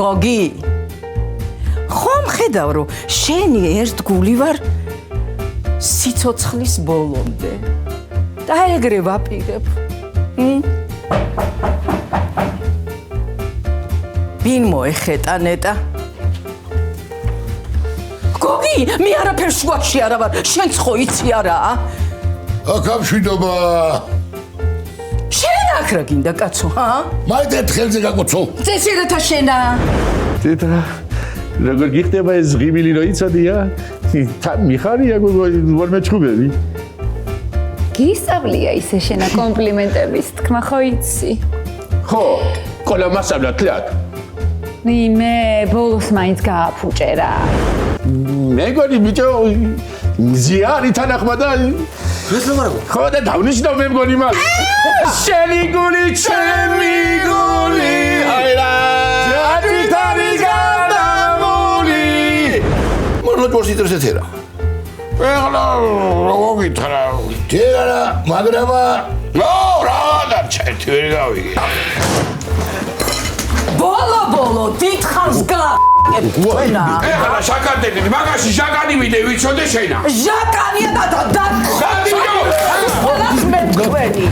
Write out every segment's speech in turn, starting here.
გოგი ხომ ხედავ რომ შენი ერთ გული ვარ სიცოცხლის ბოლომდე და ეგრე ვაპირებ ვინ მოეხეტა ნეტა გოგი მე არაფერ შუაში არა ვარ შენც ხო იცი არა აკამშვიდობა შენ აქ რა გინდა კაცო ჰა მაინც ხელზე გაკოცო წესირეთა შენა თეთა როგორ გიხდება ეს ღიმილი რო იცოდია მიხარია გორმე ჩხუბები გისწავლია ისე შენა კომპლიმენტების თქმა ხო იცი ხო ყველა მასაბლა თლად მე ბოლოს მაინც გააფუჭერა მეგონი ბიჭო მზიანი თანახმადა ეს რა ხო და დავნიშნავ მე მგონი მას შენი გული ჩემი გული აირა ჯადითარი გადამული მოno ჯორსიტრეს ეთერა ეხლა როგორ გითხრა ჯერა მაგრამა რა დარჩა ერთი ვერ გავიგე ბოლო დიდხანს გა ეხლა შაკარდები მაგაში ჟაკანი ვიდე ვიცოდე შენა ჟაკანია და მე თქვენი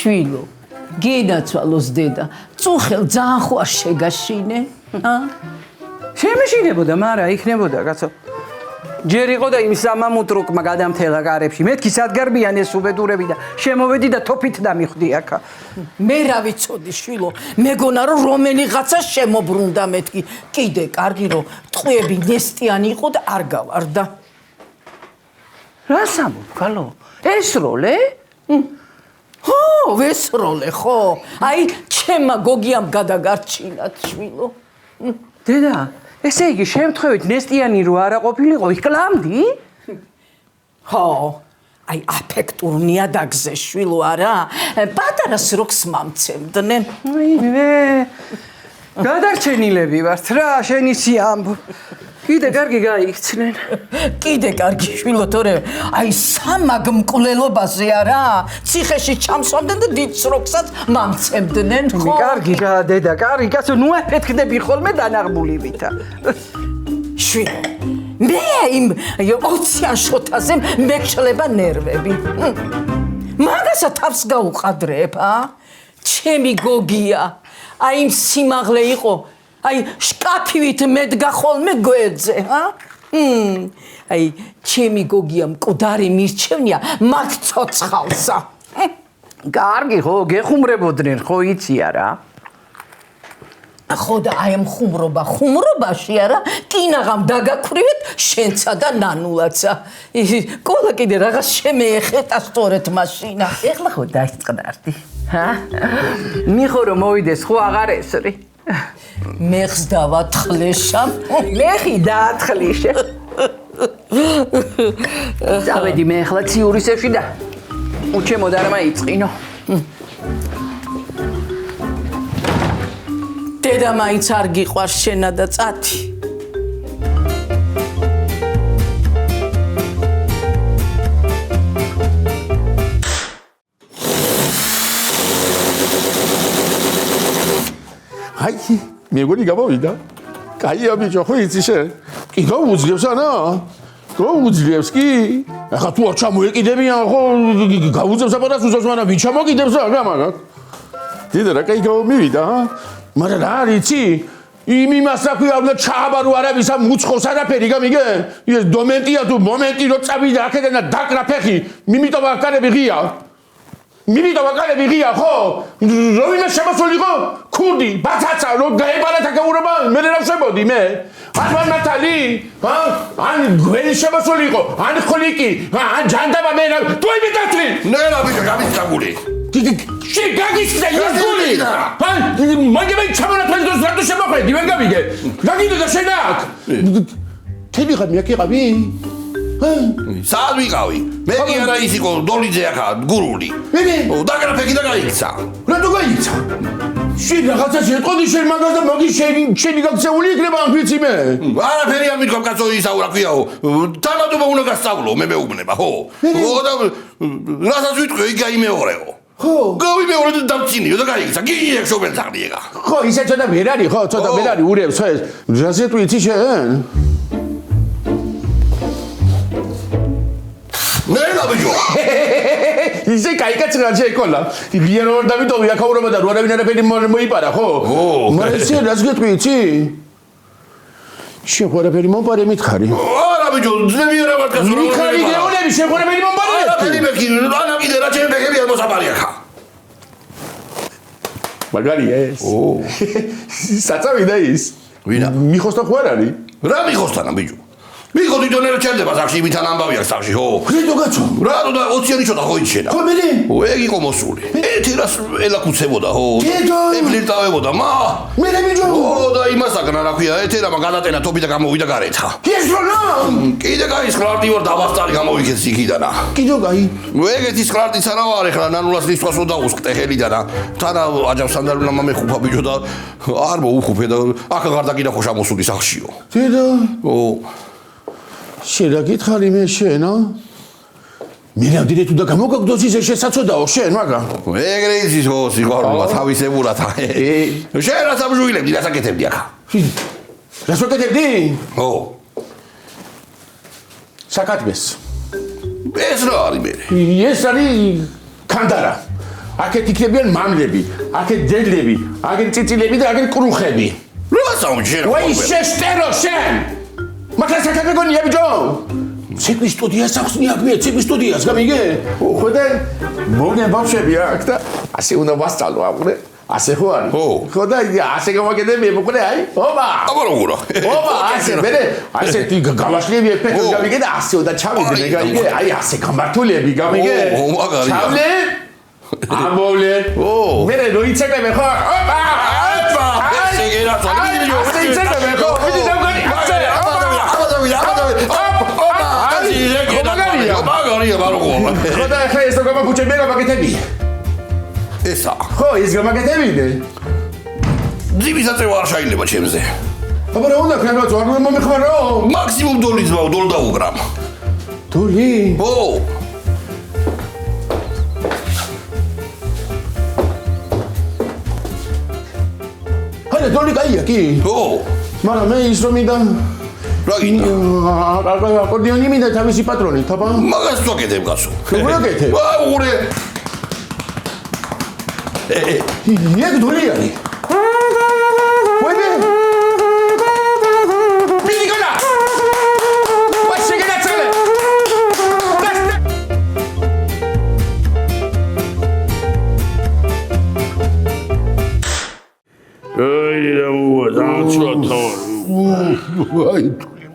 შვილო გინაცვალოს დედა წუხელ ძალიან ხო არ შეგაშინე შემეშინებოდა მაგრამ იქნებოდა კაცო ჯერ იყო და იმ სამამუტრუკმა გადამთელა კარებში მეთქი სადგარბიან ეს უბედურები და შემოვედი და თოფით დამიხვდი აქა მე რა ვიცოდი შვილო მეგონა რომ რომელიღაცა შემობრუნდა მეთქი კიდე კარგი რომ ტყვიები ნესტიანი იყო და არ გავარდა რა სამობ გალო ეს როლე ხო ვესროლე ხო აი ჩემმა გოგიამ გადაგარჩინათ შვილო დედა ესე იგი შემთხვევით ნესტიანი რო არა ყოფილიყო იკლამდი ხო აი აფექტურ ნიადაგზე შვილო არა პატარა სროქს მამცემდნენ მე გადარჩენილები ვართ რა შენი სიამბო კიდე კარგი გაიქცნენ კიდე კარგი შვილო თორე აი სამაგ მკვლელობაზე არა ციხეში ჩამსვამდნენ და დიდ სროქსაც მამცემდნენ ხო კარგი რა დედა კარგი კაცო ნუ აფეთქდები ხოლმე დანაღმულივითა შვილო მე იმ 20-იან შოთაზე მეკშლება ნერვები მაგასაც თავს გაუყადრებ ჩემი გოგია აი იმ სიმაღლე იყო აი შკაფივით მედგა ხოლმე გვერდზე აი ჩემი გოგია მკვდარი მირჩევნია მათ ცოცხალსა კარგი ხო გეხუმრებოდნენ ხო იცი არა ხო და აი ამ ხუმრობაში არა კინაღამ დაგაქვრივეთ შენცა და ნანულაცა ყოლა კიდე რაღაც შემეეხეტა სწორედ მაშინა ეხლა ხო დაისწყდარდი მიხო რომ მოვიდეს ხო აღარ ესრი მეხს დავათხლეშა მეხი დაათხლიშე წავედი მე ახლა ციურისებში და უჩემოდ არ მაიწყინო დედა მაინც არ გიყვარს შენა და წათი აი მეგონი გამოვიდა კაია ბიჭო ხო იცი შენ კი გაუძლებს ანა გაუძლებს კი ახლა თუ არ ჩამოეკიდებიან ხო გაუძლებს აპარატს უზოს მანა ვინ ჩამოკიდებს რა მაგათ დედა რა კაი გამოვიდა მაგრამ რა არიცი იმას რა ქვია უნდა ჩააბარო არავის ამ უცხოს არაფერი გამიგე ეს დომენტია თუ მომენტი რო წავიდა აქედან და დაკრა ფეხი მიმიტომა კარები ღია მივიდა ვაკალები ღია ხო? როვინა შემოსულიყო? ქურდი, ბაცაცა, რო გაებარა თაკაურობა, მე რა ვშებოდი მე? ან ნატალი? ან გველი შემოსულიყო, ან ხოლიკი, ან ჯანდაბა მე რა, თუ იმიტაცი? ნელა ბიჭო, გამიწაგული. შე გაგიცხდა იასგული. ან მაგები ჩამონათვალე დროს რატო შემოხვედი, ვერ გავიგე. გაგიდო და შენ აქ. თებიღად მიაკიყავი? სად ვიყავი? მე კი არა ის იყო დოლიძე ახლა გურული. ო დაგრაფეთი და გაიქცა. რატო გაიქცა? შენ რაღაცა შეტყოდი შენ მაგას და მაგის შენი გაქცეული იქნება ამ ვიცი მე. არაფერი არ მითქვა კაცო ისაურა ქვიაო. თანადობა უნდა გასწავლო მე მეუბნება ხო? ხო და რასაც ვიტყვი იქ გაიმეორეო. ხო. გავიმეორე და დამწინიო და გაიქცა. გიგიე შობენ ზაღლიეგა. ხო ისე ცოტა ვერ არის ხო? ცოტა ვერ არის ურევს ხო ეს? რაზეც ვიცი შენ? ნელა ბიჭო. ისე кайკაც რა შეეკოლა. ბიერ ორ დავიდოვი აქაურობა და როარავინ არაფერი მოიპარა ხო? მაგრამ შენ რას გეტყვი იცი? შენ ხوارაფერი მომპარე მითხარი. არა ბიჭო, ძნები არა ვარ კაცო. მითხარი გეონები შენ ხوارაფერი მომპარე. არაფერი მე კი ანა კიდე რა ჩემი ბეგები არ მოსაპარია ხა. მაგარი ეს. ო. საწავიდა ის. ვინა? მიხოსთან ხო არ არის? რა მიხოსთანა ბიჭო? მიხო თვითონერა ჩერდება სახში იმით ან ამბავია სახში ხო? რატო გაცო? რატო და 20-იანი ჩოდა ხო იჩენა? ხო მე? ო ეგ იყო მოსული. ერთი რას ელაკუცებოდა ხო? კეთო. ეფლირტავებოდა მა. მე ბიჭო. ო და იმასაგან რა ქვია ეთერამა გადატენა თობი და გამოვიდა გარეთ. ეს რა? კიდე გაის ხლარტი ვარ დავასტარი გამოვიქეთ იქიდანა. კიდე გაი. ეგეთი ხლარტიც არა ვარ ეხლა ნანულას ლისვას უდაუსკტე ხელიდან თანა აჯავს სანდარულა მამეხუფა ბიჭო და არ მოუხუფე და აქ გარდა კიდე ხო შემოსული სახშიო. დედა. ო შენ რა გითხარი მე შენო? მე რამდენი თუ და გამოგაგდოს ისე შესაძოდაო შენ მაგა. ეგრე იცის ხო სიყვარულა თავისებურად. შენ რა სამჟუილებდი და საკეთებდი აქ. რას ვაკეთებდი? ო საკათბეს. ეს რა არის მე? ეს არის კანდარა. აქეთ იქნებიან მამლები, აქეთ ძეგლები, აქეთ წიწილები და აქეთ კრუხები. რა სამჯერ? ვაი შეშტერო შენ. მაგრამ საკაგონია ბიჭო. ციკლის სტუდიას აქვს მიაქმნია ციკლის სტუდიას გამიგე? ხო და მოგნე ბავშვები აქ და ასე უნდა ვასწავლო აყურე. ასე ხო არის? ხო და ასე გამოგედები მოყურე აი. ოპა. აბა როგორა? ოპა ასე მე ასეთი გავაშლები ეფექტი გამიგე და ასე უნდა ჩავიდე მე გამიგე? აი ასე გამართულები გამიგე? ო მაგარი. ჩავლე? ამოვლე. მე რო იცეკები ხო? ოპა. ოპა. ესე გერა წადი ბიჭო. ასე იცეკები ხო? ვიდი დავგანი. მაგარია ბაროკო. ხო და ახლა ეს როგორ გამოგუჩები რა მაგეთები? ესა. ხო ის გამაგეთებინე? ძიმისაწე არ შეიძლება ჩემზე. აბა რა უნდა ქნაგაც არ მომეხმარო? მაქსიმუმ დოლის ვაო, დოლ დაუგრამ. დოლი? ო. ჰაი დოლი კაია კი? ო. მაგრამ მე ის რომ მინდა რა გინდა? აკორდიონი მინდა თავისი პატრონი, თაბა? მაგას ვაკეთებ კაცო. როგორ აკეთებ? აუღურე. ეგ დოლი არის. ვაი მიგონა. ვაი შეგენაცალე. აი და მოვა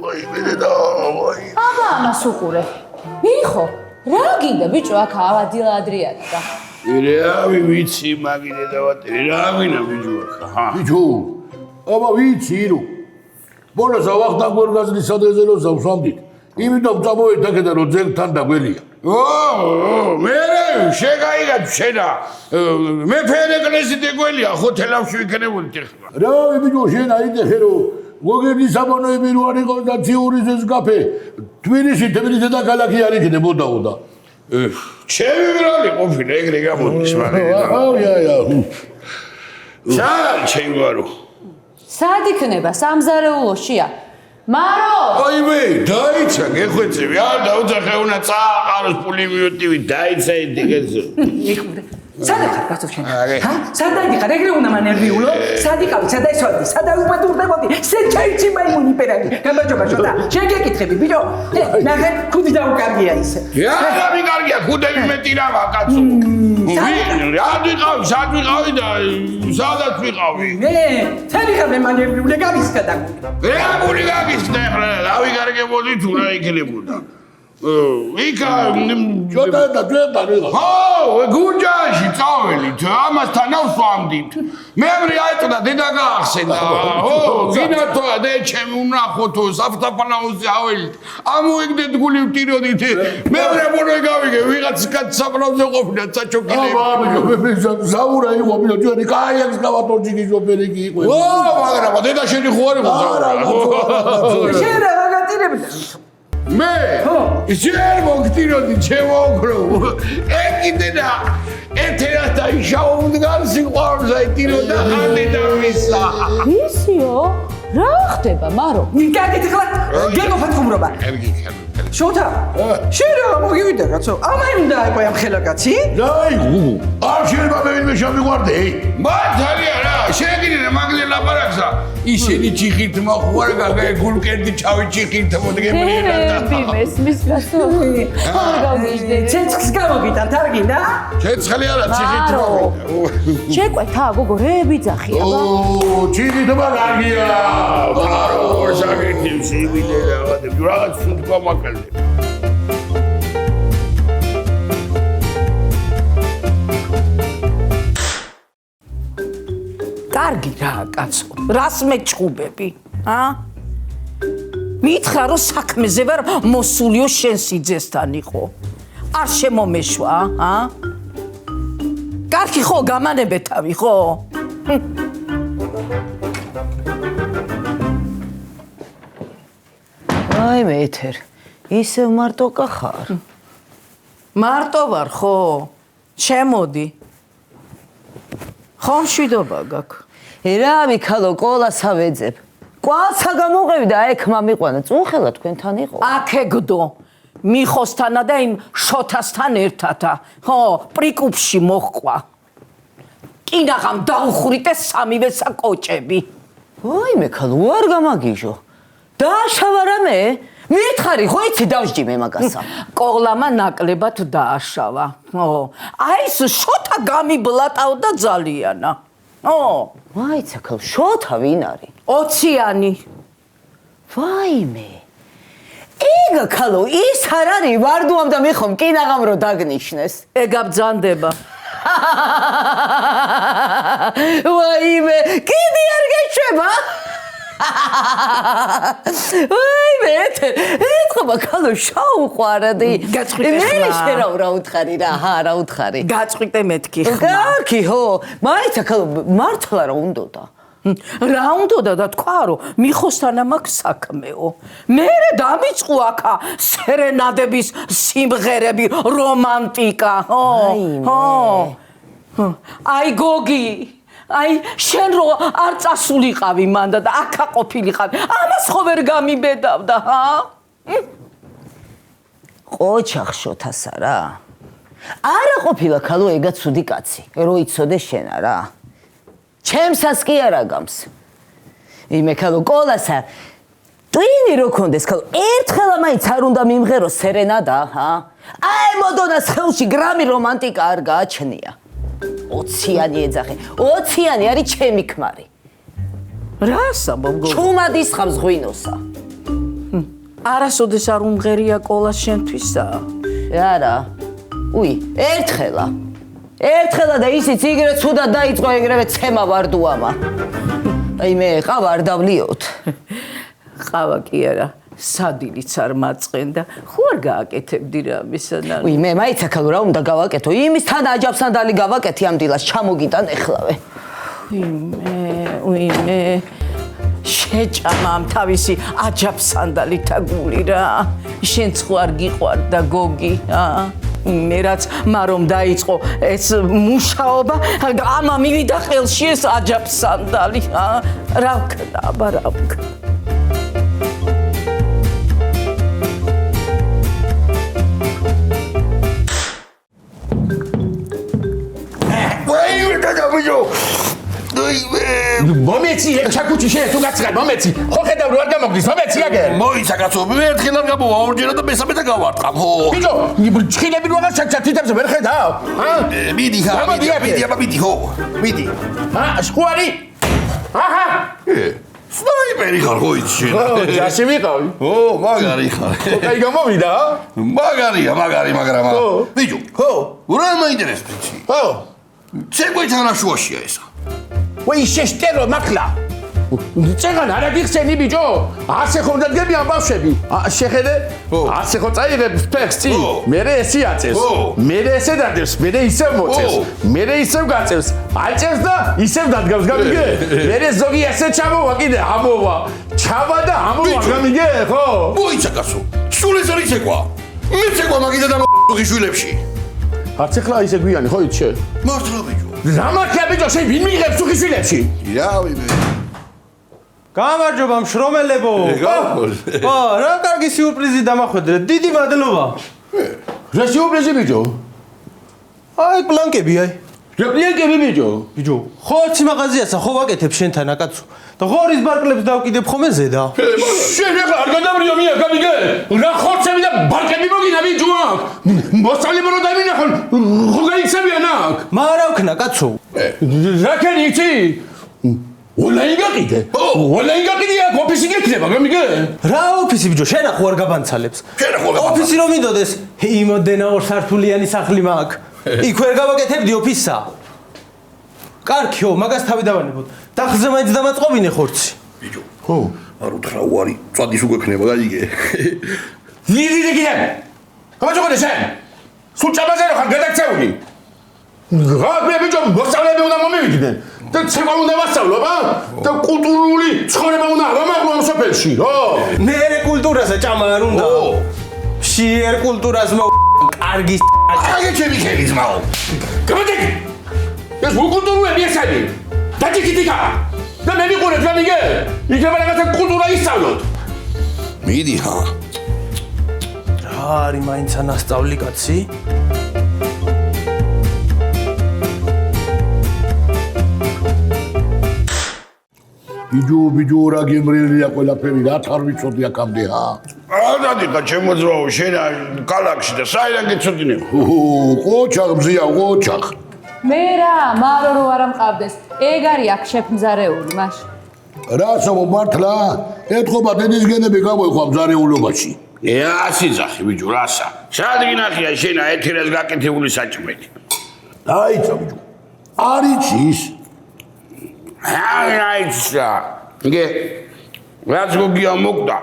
ვაი მე და ვაი. აბა ამას უყურე. მიხო, რა გინდა ბიჭო აქ ავადილა ადრიანა და რავი ვიცი მაგინე დავატირე რა გინა ბიჭო ხა ბიჭო. აბა ვიცი რო. ბოლოს ავახ დაგვერგაზლის სადეზელო ზავსამდით. იმიტომ წამოვედა კიდე რომ ძელთან დაგველია. მე შეგაიგა შენა მე ფერეკლესი დეგველია ხო თელავში ვიქნებოდი ხა რა ბიჭო შენ აიდეხე რო გოგერდი საბანოები რო არ იყო და ციურის ეს კაფე თბილისში და ქალაქი არ იქნებოდაო და ჩემი ბრალი ყოფილა ეგრე გამოდის მაგრამ აია სად ჩემგარო სად იქნება სამზარეულოშია? მარო! აი მე დაიცა გეხვეწები არ დაუძახე უნდა წააყაროს პული მიუტივი დაიცა იდიგეზე მიხმრე. სადა ხარ კაცო შენ? ჰა? სადა იყარ? ეგრე უნდა მანერვიულო? სადი ყავი, სადა ისვადი, სადა უპატურდებოდი? სეჩაიჩი მაიმუნი პერაგი. გამაჯობა შოთა. შენ გეკითხები, ბიჭო. ნახე, ხუდი დაუკარგია ისე. რა მიკარგია, ხუდები მეტი რავა კაცო. რა ვიყავი, სად ვიყავი და სადაც ვიყავი? თელი ხარ მე მანერვიულე გამისკა და. რა გული გაგისდა ახლა, რა ვიკარგებოდი თუ რა იქნებოდა. იქა ჯოდა და ჯოდა რა. ხო, გუნჯაში წაველით, ამასთან ავსვამდით. მემრი აიწოდა დედა გაახსენდა. ხო, გინათო და ჩემი უნახოთო საფთაფანაოზე აველით. ამოიგდეთ გული ვტიროდით. მემრე მონე გავიგე, ვიღაც კაცი საფრავზე ყოფილა წაჩოკილები. მე ზაურა იყო ბიჭო, ჯერი კაიაკს გავატორჯიგი ჟოპერიკი იყო. ო, მაგრამ დედა შენი ხო არ იყო ზაურა. შენ რა გაგატირებდა? მე შენ მოგტიროდი ჩემო ოქრო ეკიდე და ეთერა და იშაო მდგარ სიყვარულს აიტირო და ხანდი და ვისა ისიო? რა ხდება, მარო? ნიკაკეთ ხლა გეგოფათ ხუმრობა. შოთა, შენ რა მოგივიდა კაცო? ამაი უნდა იყო ამ ხელაკაცი? დაი გუგუ. არ შეიძლება მე ვინმე შემიყვარდე. მართალია რა შეგინე რა მაგზე ლაპარაკსა ისინი ჭიხით მოხვარ გაგე გულკერდი ჩავი ჭიხით მოდგემრინა და მესმის გასო. არ გავიჟდე. ცეცხლს გამოგიტანთ არ გინდა? ცეცხლი არა ჭიხით მოვიდა შეკვეთა გოგო რეები ძახია. ო, ჭირითობა გაგია. ბარო შაგეთი შევიდე რაღაც სულ გამაკალე კარგი რა კაცო, რას მეჭუბები, მითხრა რომ საქმეზე ვარ მოსულიო შენ სიძესთან იყო. არ შემომეშვა, კარგი ხო, გამანებეთავი ხო? აი მე ეთერ, ისევ მარტოკა ხარ? მარტო ვარ ხო? შემოდი. ხომ შვიდობა გაქვს? რა მიქალო ყოლასა ვეძებ. ყვალსა გამოყევი და აექმა მიყვანა, წუნხელა თქვენთან იყო. აკეგდო. მიხოსთანა და იმ შოთასთან ერთადა. ხო, პრიკუბში მოჰყვა. კინაღამ დაუხრიტე სამივე საკოჭები. აი მე ქალო, არ გამაგიჟო. დააშავა რამე? მითხარი ხო იცი დავსჯი მე მაგასა. ყოლამა ნაკლებად დააშავა. ხო. აი ეს შოთა გამიბლატავდა ძალიანა. ხო. მაიცა ქალ, შოთა ვინ არის? ოციანი. ვაიმე. ეგა ქალო, ის არ არის ვარდუამ და მიხომ კინაღამ რო დაგნიშნეს. ეგაბძანდება. ვაიმე, კიდე არ გეშვება? ვაიმე, ეთქობა ქალო შაუყვარდი. გაწყვიტე მე ხმა. შენ რა უთხარი რა, რა უთხარი. გაწყვიტე მეთქი ხმა. კარგი ხო, მაიცა ქალო, მართლა რა უნდოდა? რა უნდოდა და თქვა რომ მიხოსთანა მაქვს საქმეო. მე დამიწყო აქა სერენადების სიმღერები, რომანტიკა, ხო? ხო. აი გოგი, აი შენ რო არ წასულიყავი მანდა და აქა ყოფილიყავი. ამას ხო ვერ გამიბედავდა, ჰა? ყოჩახ შოთასა რა. არა ყოფილა ქალო ეგა ცუდი კაცი, რო იცოდე შენა რა. ჩემსას კი არა გამს. იმე ქალო ყოლასა ტვინი რო კონდეს ქალო, ერთხელა მაინც არ უნდა მიმღერო სერენადა, ჰა? აი მოდონას ხელში გრამი რომანტიკა არ გააჩნია. 20-იანი ეძახე, 20-იანი არის ჩემი ქმარი. რასა მოგო? ჩუმადის ხავს ღვინოსა. არასოდეს არ უმღერია ყოლას შენთვისა? არა. უი, ერთხელა. ერთხელა და ისიც იგივე ცუდად დაიწყო ეგრევე ცემა ვარდუამა. აი მე ყავა არ დავლიოთ. ყავა კი არა, სადილიც არ მაწყენდა. ხო არ გააკეთებდი რამისანა. უი მე მაიცა ქალო რა უნდა გავაკეთო? იმის თან აჯაბსანდალი გავაკეთი ამ დილას ჩამოგიტან ეხლავე. უი მე შეჭამა ამ თავისი აჯაბსანდალი თაგული რა. შენც ხო არ გიყვარდა გოგი, მე რაც მარომ დაიწყო ეს მუშაობა, ამა მივიდა ხელში ეს აჯაბსანდალი, რა ვქნა, აბა რა ვქნა. მეცი ჩაკუჩი შენ თუ გაცხრა მომეცი ხო ხედავ რო არ გამოგდის მომეცი აგერ მოიცა კაცო მე ერთხელ არ გამოვა ორჯერად და მესამედა გავარტყამ ხო ბიჭო ჩხილები რო აღარ ჩაკეთებს ვერ ხედავ მიდი ხო მიდი სკوارი აჰა სნაიპერი ხარ ხო იცი ჯაში ვიყავი მაგარი ხარ კაი გამოვიდა მაგარია მაგრამ ბიჭო ხო რა მაინტერესებს ხო ცეკვით ანაშუაშია ესა ვაი შეშტერო მაკლა წეგან არა გიხსენი ბიჭო ასე ხომ დადგებიან ბავშვები შეხედე ასე ხო წაიღებს ფეხს წინ მერე ესე აწევს მერე ესე დადევს მერე ისევ მოწევს მერე ისევ გაწევს აწევს და ისევ დადგავს გამიგე მერე ზოგი ესე ჩამოვა კიდე ამოვა ჩავა და ამოვა გამიგე ხო მოიცა კაცო სულ ეს არის ცეკვა მე ცეკვა მაგიდა და გიშვილებში არც ახლა ისე გვიანი ხო იცი მართლა ბიჭო რა მართლა ბიჭო შენ ვინ მიიღებს უხიშვილებში რავი მე გამარჯობა მშრომელებო რა კარგი სიურპრიზი დამახვედრეთ დიდი მადლობა რა სიურპრიზი ბიჭო აი პლანკები აი რეპლიკები ბიჭო ხო არცი მაღაზიასა ხო ვაკეთებ შენთან აკაცო და ღორის ბარკლებს დავკიდებ ხოლმე ზედა შენ ახლა არ გადავრიო მია გამიგე რა ხორცები და ბარკები მოგინა ბიჭო აქ მოსწავლე რო დამინახონ ხო გაიქცევიან აქ მა რა ვქნა კაცო რა ქენი იცი ოლაიგაკიდე აქ ოფისი გექნება გამიგე რა ოფისი ბიჭო შენ ახო არ გაბანცალებს ოფისი რომ მინდოდეს იმოდენა ორ სართულიანი სახლი მაქვს იქ ვერ გავაკეთებდი ოფისსა კარგიო მაგას თავი დავანებოთ დახზე მაინც დამაწყობინე ხორცი ბიჭო ხო არ უთხრა უარი წვადის უგექნება გაიგე ნიდი კიდე გამაჯობე შენ სულ ჭაბაზერო ხარ გადაქცეული რა მე ბიჭო მოსწავლეები უნდა მომივიდნენ და ცეკვა უნდა ვასწავლო და კულტურული ცხოვრება უნდა გამაყრო ამ სოფელში რა მე კულტურასა ჭამა არ უნდა შიერ კულტურას კარგი აგე ჩემი ხელი ძმაო გამადი ეს უკულტურული ესენი დაჭიქითიკა და მე მიყურეთ გამიგე იქნება რაღაცა კულტურა ისწავლოთ მიდი ხა რა არის მაინც ანასწავლი კაცი ბიჯო რა გემრიელია ყველაფერი რა თარ ვიცოდი აქამდე დადიხა ჩემო ძმაო შენ კალაკში და საიდან გეცოდინე ყოჩაღ მზია ყოჩაღ მე რა მარო რო არ ამყავდეს ეგ არის აქ შეფმზარეული მაშინ რასო მართლა ეთქობა დედის გენები გამოიხვა მზარეულობაში ასე ძახი ბიჯო რასა სადგინახია შენა ეთერას გაკეთებული საჭმელი დაიცა ბიჯო არიცის აიცა იგე რაც გოგია მოკდა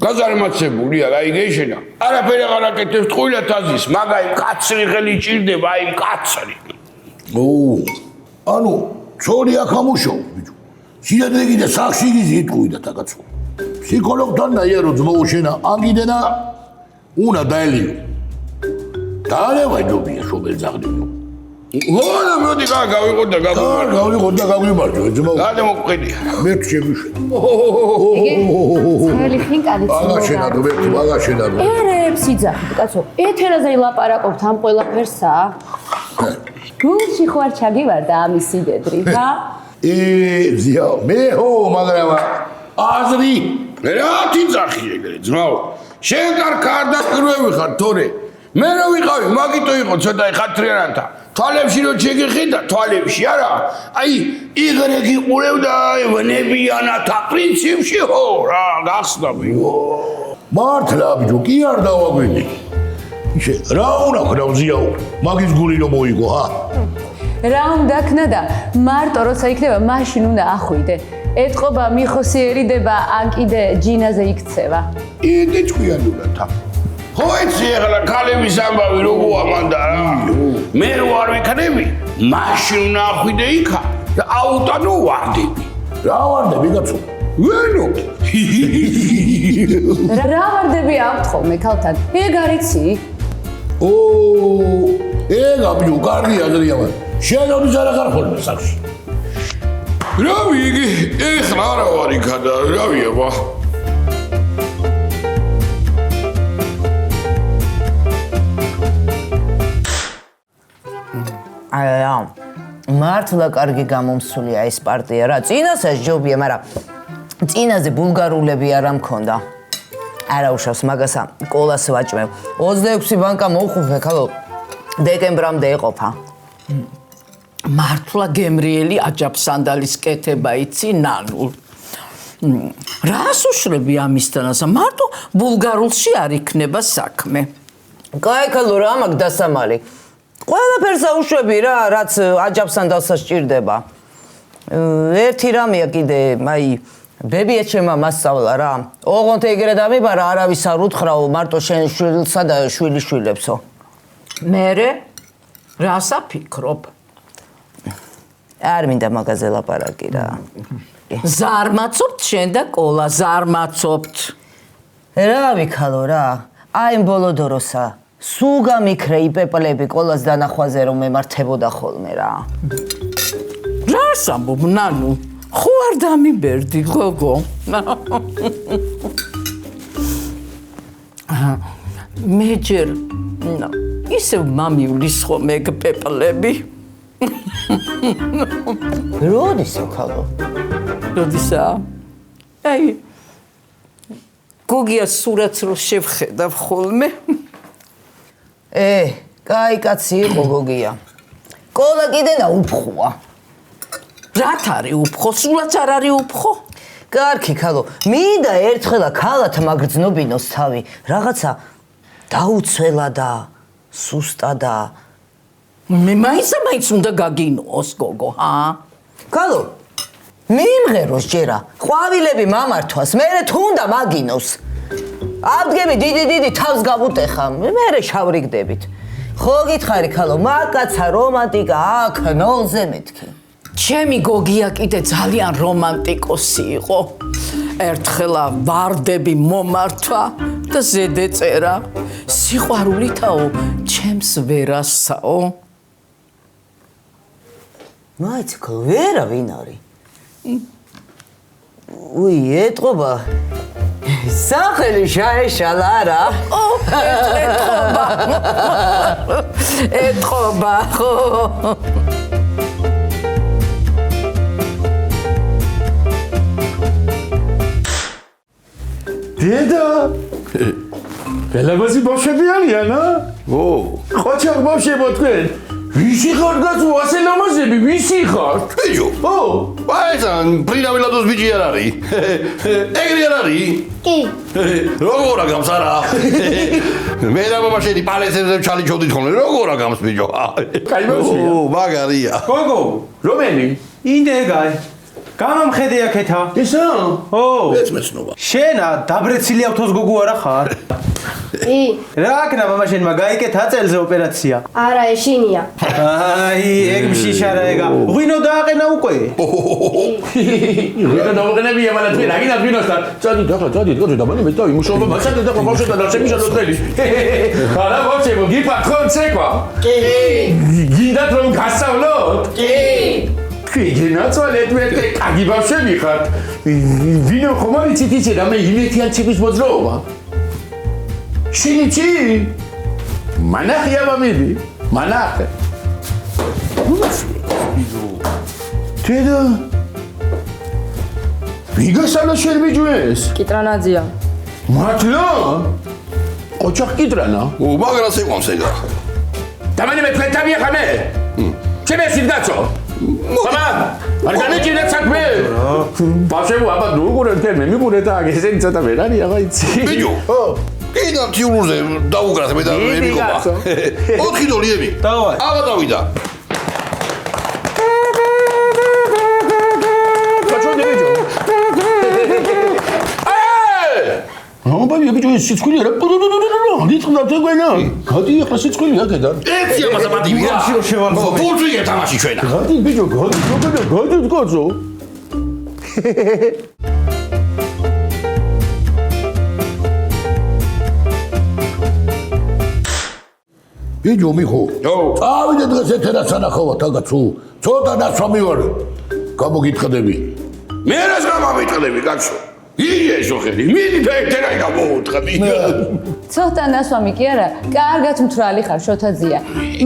გაზარმაცებულია გაიგე შენა არაფერი აღარ აკეთებს ტყუილად აზის მაგაი კაცრი ხელი ჭირდება აი კაცრი ანუ ცორი აქ ამუშავ ბიჭო შეიძლება კიდე სახში გიზი ტყუილად აკაცო ფსიქოლოგთან დაიერო ძმაო შენა ანგიდენა უნდა დაელიო დაალევა ჯობია შობელ ზაღდიო ვანა მოდი გავიყოთ და გაგვიმარჯვე ძმაო გადამოყიდე მე შემიშე წელი ხინკალიც მაგაშენა ერებს იძახით კაცო ეთერაზე ლაპარაკობთ ამ ყველაფერსა გულში ხო არ ჩაგივარდა ამის სიდედრი რა ზიო მე ხო მაგრამ აზრი რა თიძახი ეგრე ძმაო შენ კარგად დაკრუები ხარ თორე მე რო ვიყავი მაგიტო იყო ცოტა ხათრიანთა თვალებში რო შეგიხიდა თვალებში არა აი იგრეგი ყურევდა ვნებიანათა პრინციპში ხო რა გახსნა ბიო მართლა ბიჭო კი არ დავაგვინე ისე რა უნდა ქნავზიაო მაგის გული რომ მოიგო რა უნდა ქნა და მარტო როცა იქნება მაშინ უნდა ახვიდე ეთყობა მიხოსიერიდება ან კიდე ჯინაზე იქცევა იდე ჭკვიანურათა ხო იცი ახლა ქალების ამბავი როგორია მანდა რა მე რო არ ვიქნები მაშინ უნდა ახვიდე იქა და აუტანო ვარდები რა ვარდები კაცო ვენო რა ვარდები აქვთ ხოლმე ქალთან ეგ არიცი ეგ აბიო კარგი აზრია მაგრამ შეაგავდი ზარა ხარ ხოლმე სახში რავი იგი ეხლა არა ვარ იქა და რავია ვა მართლა კარგი გამომსულია ეს პარტია რა. წინასაც ჯობია, მაგრამ წინაზე ბულგარულები არ ამქონდა. არა უშავს მაგასა კოლას ვაჭმევ. 26 ბანკა მოუხუφე, ხალო დეკემბრამდე ეყოფა. მართლა გემრიელი აჯაფსანდალის კეთება იცი ნანულ. რას უშვები ამისთანაც? მარტო ბულგარულში არ იქნება საქმე. კაი ხალო რა მაქვს დასამალი. ყველაფერს აუშვები რა, რაც აჯაფსანდალსა სჭირდება. ერთი რამეა კიდე, აი ბებია ჩემმა მასწავლა რა. ოღონდ ეგრე დამიბარა, არავის არ უთხრაო, მარტო შენ შვილსა და შვილიშვილებსო. მერე რას აფიქრობ? არ მინდა მაგაზე ლაპარაკი რა. ზარმაცობთ შენ და კოლა, ზარმაცობთ. რა ვიქალო რა. აი ბოლო დროსა სულ გამიქრე იპეპლები კოლას დანახვაზე რომ მემართებოდა ხოლმე რა. რას ამბობ ნანუ? ხო არ დამიბერდი გოგო. მე ჯერ ისევ მამიulis ხომ ეგ პეპლები. როდის ხალო? როდისა? აი გოგიას სურათს რო შევხედავ ხოლმე. კაი კაცი იყო გოგია. კოლა კიდე და უფხოა. რათ არის უფხო? სულაც არ არის უფხო? კარგი ხალო, მინდა ერთხელა ქალათ მაგრძნობინოს თავი. რაღაცა დაუცველა და სუსტა და მე მაინც უნდა გაგინოს გოგო, ჰა? ქალო, მიიმღეროს ჯერა. ყვავილები მამართვას, მერე თუ უნდა მაგინოს. აბდგები დიდი თავს გავუტეხა, მერე შავრიგდებით. ხო გითხარი ქალო, მაგაცა რომანტიკა აქ ნოლზე მეთქი. ჩემი გოგია კიდე ძალიან რომანტიკოსი იყო. ერთხელა ვარდები მომართვა და ზედეწერა. სიყვარულითაო, ჩემს ვერასაო. მაიც ქალო, ვერა ვინ არის? უი, ეტყობა. სახელი შაეშალა რა. ეტყობა, ხო. დედა გელაბაზი ბავშვები არიან ა? ხოჩარ ბავშვებო თქვენ ვისი ხარ გაწუ ასე ლამაზები ვისი ხარ? ბიჭო ბაიდან პრინავილადოს ბიჭი არ არის ეგრე არ არის? კი როგორ აგამს არა? მე და ბაბა შენი პალესებზე ჩალიჩოდით ხოლმე როგორ აგამს ბიჭო? კაი ბავშვია მაგარია გოგო რომელი? ინდეგაი გამამხედე აქეთა ესა? ო ეს მეცნობა შენა დაბრეცილი ავთოს გოგო არა ხარ? კი. რა აქნა მამა შენმა გაიკეთა წელზე ოპერაცია? არა, ეშინია. აი, ეგ მშიშარა ეგა. ღვინო დააყენა უკვე? ღვინო დავაყენებია, მაგრამ თქვენ აგინათ ღვინოსთან. წადით ახლა, წადით, გოძე და მანე მე დავიმუშაო, მასაკეთ ახლა ბავშვებთან და შემიშალოთ ხელი. ხარა ბავშვებო, გიფათ ხო ცეკვა? კი. გინდათ რომ გასწავლოთ? კი. გინაცვალეთ მე კარგი ბავშვები ხართ. ვინო ხომ არ იცით იცი რა მე იმეთიან ციფრის მოძრაობა? შინიცი? მანახია მამიდი, მანახე. დედა ვიგასალა შენ ბიჭუეს? კიტრანაძია. მართლა? ოჩახ კიტრანა? მაგრას ეყავს ეგა დამანე მე თქვენ თავი ახლა მე? ჩემ ეს იდაცო? მამა, არ განეჭირეთ საქმე? ბავშვებო, აბა ნუგურეთ მე მიგურეთ აქ ესენი ცოტა ვერ არის აღა იცი. ბიჭო კიდე თიულურზე დაუგრათ მე და მე მიგობა 4 დოლიები დავაი აბა დავიდა გაჩვენე ბიჭო აბა ბიჭო ეს სიცხული არა გიწყდა თქვენა გადი ახლა სიცხული აქედან ეცი ამას აბადივია ფულწვიგე თამაში ჩვენა გადი ბიჭო გადი გოძო ბიჭო მიხო წავიდე დღეს ეთერას ანახავად აგაცუ ცოტა ნაცვამი ვარ გამოგიტყდები მე რას გამომიტყდები კაცო იესო ხერი, მიდი და ერთერაი გამოუთხა, მიდი. ცოტა ნასვამი კი არა, კარგად მთვრალი ხარ შოთაძია,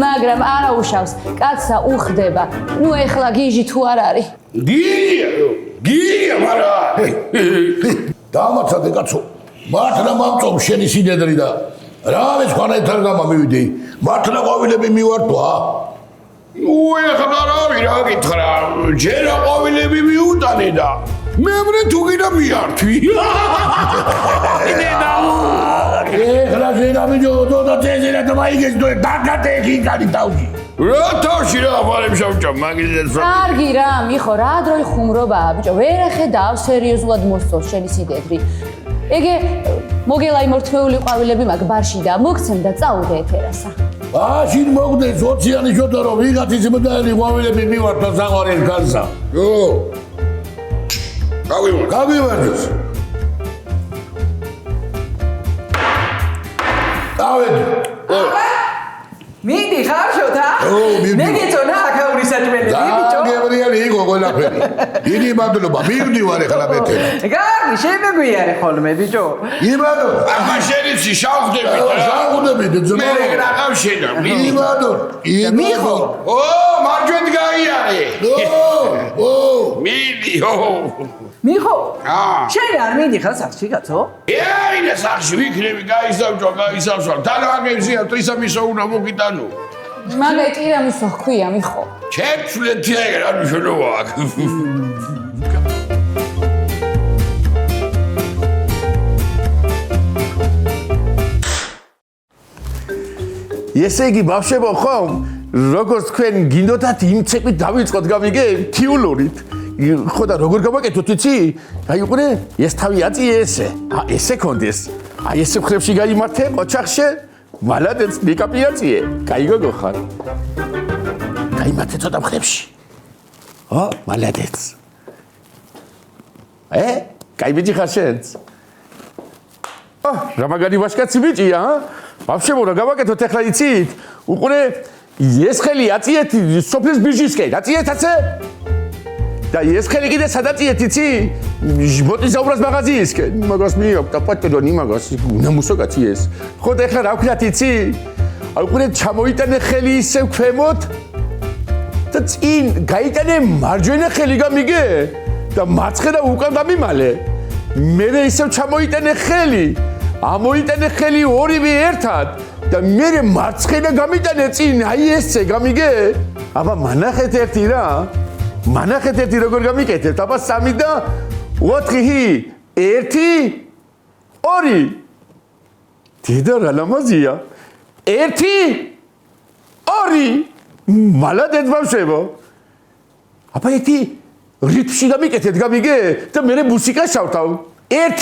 მაგრამ არა უშავს, კაცსა უხდება. ნუ ეხლა გიჟი თუ არ არის. გია, მარა. დამაცადე კაცო. მართლა მომწომ შენი სიდედრი და რა არის ხანეთარ გამომივიდი. მართლა ყვავილები მივარტვა. ნუ ეხლა რა გითხრა, ჯერ ყვავილები მიუტანე და მებრე თუ გინდა მიართვი. ეხლა შენა მიდოდო და წეზერა და მაიგეს დო დაგატეხი კანი თავში. რა თავში რა აფარებ შავჭა მაგისაც. კარგი რა, მიხო, რა დროი ხუმრობაა, ბიჭო, ვერ ახედავ სერიოზულად მოსწოს შენი სიდედრი. ეგე მოგელა იმორთმეული ყვავილები მაგ ბარში და მოგცემ და წაუდე ეთერასა. შინ მოგდეს 20-იანი შოთა რომ ვიღაც ისმდაელი ყვავილები მივარტვა საყვარელ განსა. გავიმარჯოს. დავედი. მიდი ხარ შოთა? მე გეწონა აქაური საჭმელები, ბიჭო. გებრიელი იყო ყველაფერი. დიდი მადლობა, მივდივარ ახლა მეთე. კარგი, შემეგვიარე ხოლმე, ბიჭო. იმადო, ახლა შენიცი შავხდებით რა. შავხდებით ძმა. მე რა გავშენა? იმადო. მიხო. მარჯვენთ გაიარე. მიდი, მიხო. შენ არ მიდი ხარ სახში კაცო? ეინა სახში ვიქნები, გაისავსვალ. თან აგებსია ტრისამისო უნდა მოგიტანო. მაგა ტირამისო ხქვია, მიხო. ჩეცვლეთი რა მნიშვნელობა აქვს. ესე იგი ბავშვებო ხომ როგორც თქვენ გინდოდათ იმ ცეკვით დავიწყოთ გამიგე თიულურით ხო და როგორ გავაკეთოთ იცი აი უყურე ეს თავი აწიე ესე ესე კონდეს აი ესე ხრებში გაიმართე ოჩახშე მალადეც ნიკაპიაციე კაი გოგო ხარ გაიმართე ცოტა ხრებში მალადეც კაი ბიჭი ხარ შენც რა მაგარი ვაშკაცი ბიჭია ბავშვებო რა გავაკეთოთ ახლა იცით უყურე ეს ხელი აწიეთ სოფლის ბიჟისკენ აწიეთ ასე და ეს ხელი კიდე სადაწიეთ იცი მოტიზაურას მაღაზიისკენ მაგას მიაქვს და პატრონი მაგას ნამუსო კაცი ეს ხო და ახლა რა ვქნათ იცი აი უყურე ჩამოიტანე ხელი ისევ ქვემოთ და წინ გაიტანე მარჯვენა ხელი გამიგე და მარცხენა უკან გამიმალე მე ისევ ჩამოიტანე ხელი ამოიტანე ხელი ორივე ერთად და მე მარცხენა გამიტანე წინ აი ესე გამიგე აბა მანახეთ ერთი რა მანახეთ ერთი როგორ გამიკეთებთ აბა 3 და 4 1 2 დედა რა ლამაზია 1 2 მალადეთ ბავშვებო აბა ერთი რიტმში გამიკეთეთ გამიგე და მე მუსიკა შავთავ 1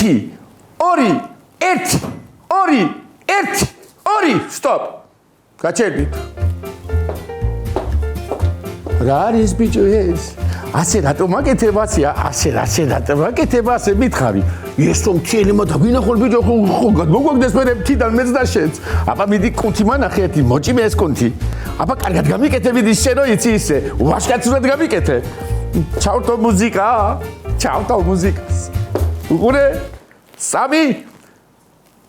2 1 2 1 2 სტოპ გაჩერდით რა არის ბიჭო ეს ასე რატომ აკეთებაცია ასე რატომ აკეთებასე მითხარი ეს რომ თელემა და ვინახულ ბიჭო ხო მოგვაგდეს მე თიდან მეც და შენც აბა მიდი კუნთი მანახე ერთი მოჭიმე ეს კუნთი აბა კარგად გამიკეთებიდი შენო იცი ისე ვაშკაცურად გამიკეთე ჩავტო მუსიკას უყურე 3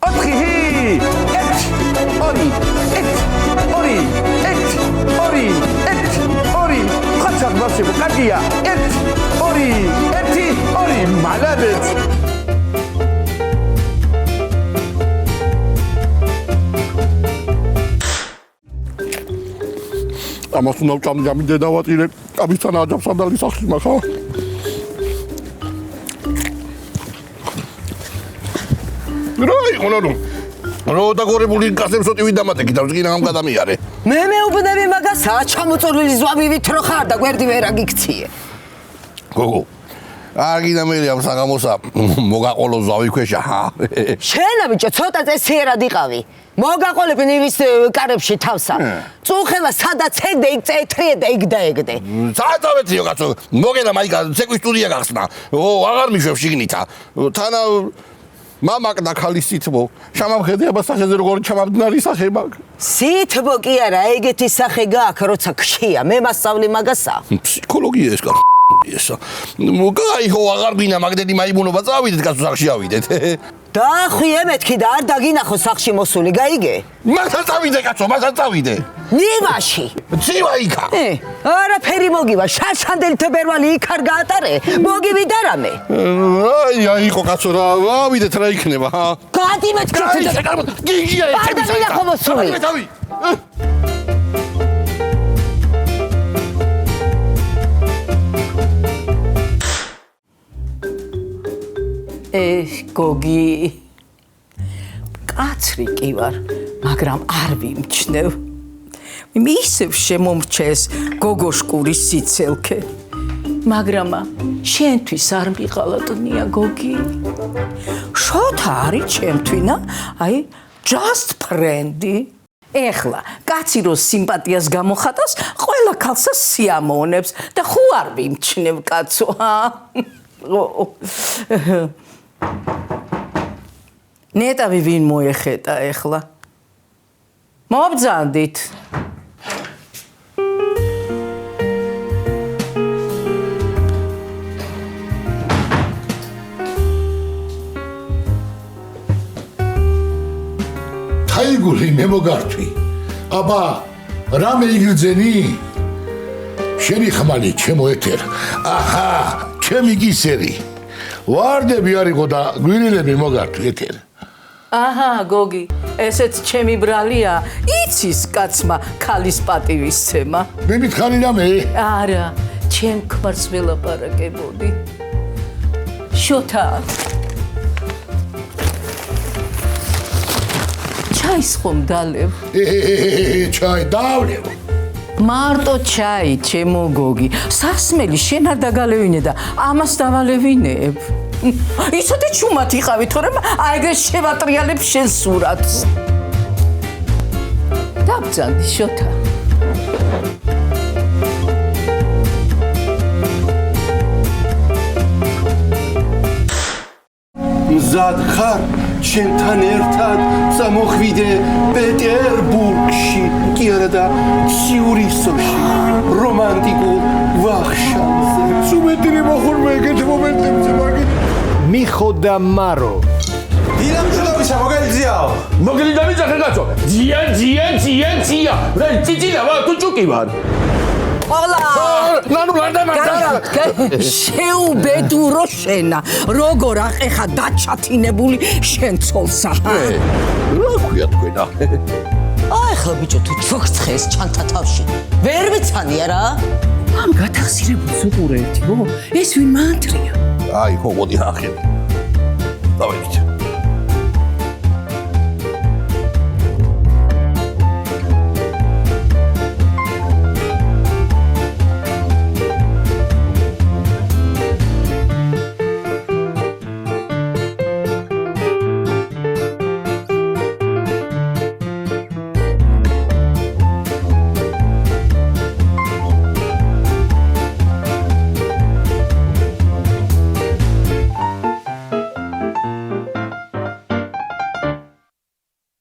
4 ხაცად ბავშვებო კარგია 1 2 მალადეც ამას უნდა ვჭამდი გამიდე დავატირე კაბისთან აჯაბს სანდალი სახში მახა როი ხონორუ რო დაგორებული კასემსოტი ვიდამატე კიდევ წინა ამ გადამიარე მე მეუბნები მაგასა ჩამოწორილი ზვავივით რო ხარ და გვერდი ვერ აგიქციე გოგო აგინა მე ამ საგამოსა მოგაყოლო ზავი ქვეშა შენა ბიჭო ცოტა წესიერად იყავი მოგაყოლებ ნივის კარებში თავსა წუხელა სადაც ეგდე იქ წეთრიე და იქ დაეგდე საერთოდ კაცო მოგენა მაიკა ცეკვის სტუდია გახსნა აღარ მიშვებ შიგნითა თანა მამაკ და ქალის სითბო შამამხედე აბა სახეზე როგორ ჩამაბდნარი სახე მაგ სითბო კი არა ეგეთი სახე გაქვს როცა ქშია მე მასწავლი მაგასა ფსიქოლოგია ეს კაცო ესო. კაი ხო აღარ გინა მაგდენი მაიმუნობა წავიდეთ კაცო სახში ავიდეთ. დაახვიე მეთქი და არ დაგინახო სახში მოსული, გაიგე? მაგას წავიდე კაცო, მაგას წავიდე. ნივაში. ცივა იქა. არაფერი მოგივა, შარშანდელი თებერვალი იქ არ გაატარე. მოგივიდა რამე. აი იყო კაცო რა, ავიდეთ რა იქნება, ჰა. გადი მეთქი. გიგია ეთები დაგინახო მოსული. გოგი კაცრი კი ვარ, მაგრამ არ ვიმჩნევ. ისევ შემომრჩეს გოგოშკურის სიცელქე. მაგრამ შენთვის არ მიყალატნია გოგი. შოთა არის ჩემთვინა, აი, just friend-ი. ეხლა კაცი რო სიმპათიას გამოხატავს, ყველა ქალსაც სიამოვნებს და ხო არ ვიმჩნევ კაცო, ჰა? ნეტავი ვინ მოეხეტა ეხლა? მობძანდით. თაიგული მე მოგართვი. აბა, რამე იგრძენი? შენი ხმალი ჩემო ეთერ. აჰა, ჩემი გისერი. ვარდები არისო და გვირილები მოგართვი ეთერ. აჰა, გოგი, ესეც ჩემი ბრალია, იცის კაცმა ქალის პატივისცემა. მე მითხარი რამე? არა, ჩემ ქმარს ველაპარაკებოდი. შოთა. ჩაის ხომ დალევ? ჩაი დავლევ. მარტო ჩაი, ჩემო გოგი. სასმელი შენ არ დაგალევინე და ამას დავალევინებ. ისოთი ჩუმად იყავი, თორემ აი ეგრე შევატრიალებ შენ სურათს. დაბძანდი შოთა. მზად ხარ ჩემთან ერთად წამოხვიდე პეტერბურგში, კი არა და ციურიხში, რომანტიკულ ვახშამზე. სუმეტირი მოხურმე ეგეთ მომენტებზე მაგით. მიხო და მარო. დილამ ჩულავისა მოგელიძიაო. მოგელი დავიძახე კაცო. ძია. რა ციცილა ვარ თუ ჭუკი ვარ. ნანუ ლანდამარდა. შეუბედურო შენა, როგორ ახეხა დაჩათინებული შენ ცოლსა. რა ქვია თქვენა? ახლა ბიჭო თუ ჩოქცხეს ჩანთა თავში. ვერ ვიცანია რა. ამ გათახსირებულს უყურებთ, ეს ვინ მანტრია? აი ხო მოდი ახლა. დავიდეთ.